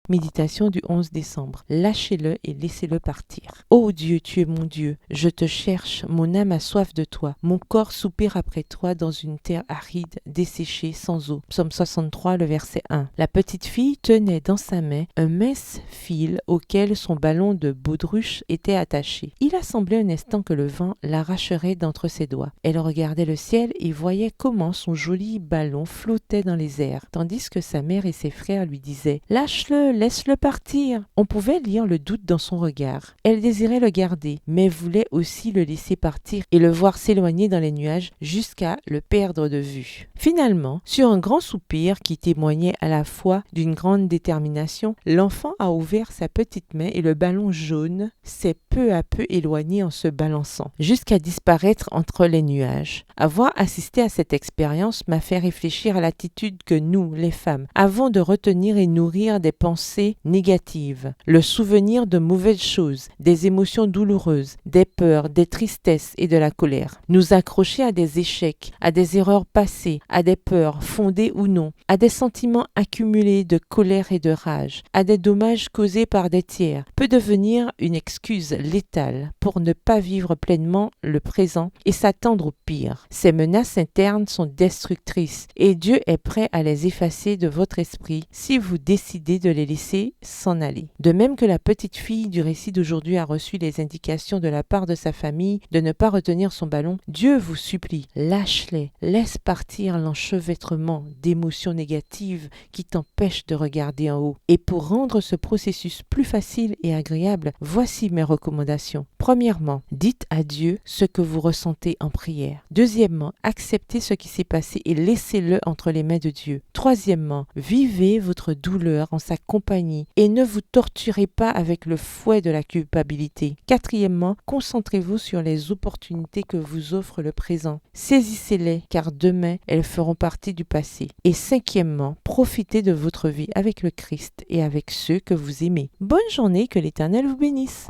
Méditation du 11 décembre. Lâchez-le et laissez-le partir. Ô Dieu, tu es mon Dieu, je te cherche, mon âme a soif de toi, mon corps soupire après toi dans une terre aride, desséchée, sans eau. Psaume 63, le verset 1. La petite fille tenait dans sa main un mince fil auquel son ballon de baudruche était attaché. Il a semblé un instant que le vent l'arracherait d'entre ses doigts. Elle regardait le ciel et voyait comment son joli ballon flottait dans les airs, tandis que sa mère et ses frères lui disaient « Lâche-le, laisse-le partir !» On pouvait lire le doute dans son regard. Elle désirait le garder, mais voulait aussi le laisser partir et le voir s'éloigner dans les nuages jusqu'à le perdre de vue. Finalement, sur un grand soupir qui témoignait à la fois d'une grande détermination, l'enfant a ouvert sa petite main et le ballon jaune s'est peu à peu éloigné en se balançant, jusqu'à disparaître entre les nuages. Avoir assisté à cette expérience m'a fait réfléchir à l'attitude que nous, les femmes, avons de retenir et nourrir des pensées négatives, le souvenir de mauvaises choses, des émotions douloureuses, des peurs, des tristesses et de la colère. Nous accrocher à des échecs, à des erreurs passées, à des peurs fondées ou non, à des sentiments accumulés de colère et de rage, à des dommages causés par des tiers, peut devenir une excuse létale pour ne pas vivre pleinement le présent et s'attendre au pire. Ces menaces internes sont destructrices et Dieu est prêt à les effacer de votre esprit si vous décidez de les laisser s'en aller. De même que la petite fille du récit d'aujourd'hui a reçu les indications de la part de sa famille de ne pas retenir son ballon, Dieu vous supplie, lâche-les, laisse partir l'enchevêtrement d'émotions négatives qui t'empêchent de regarder en haut. Et pour rendre ce processus plus facile et agréable, voici mes recommandations. Premièrement, dites à Dieu ce que vous ressentez en prière. Deuxièmement, acceptez ce qui s'est passé et laissez-le entre les mains de Dieu. Troisièmement, vivez votre douleur en sa compagnie et ne vous torturez pas avec le fouet de la culpabilité. Quatrièmement, concentrez-vous sur les opportunités que vous offre le présent. Saisissez-les car demain, elles feront partie du passé. Et cinquièmement, profitez de votre vie avec le Christ et avec ceux que vous aimez. Bonne journée, que l'Éternel vous bénisse.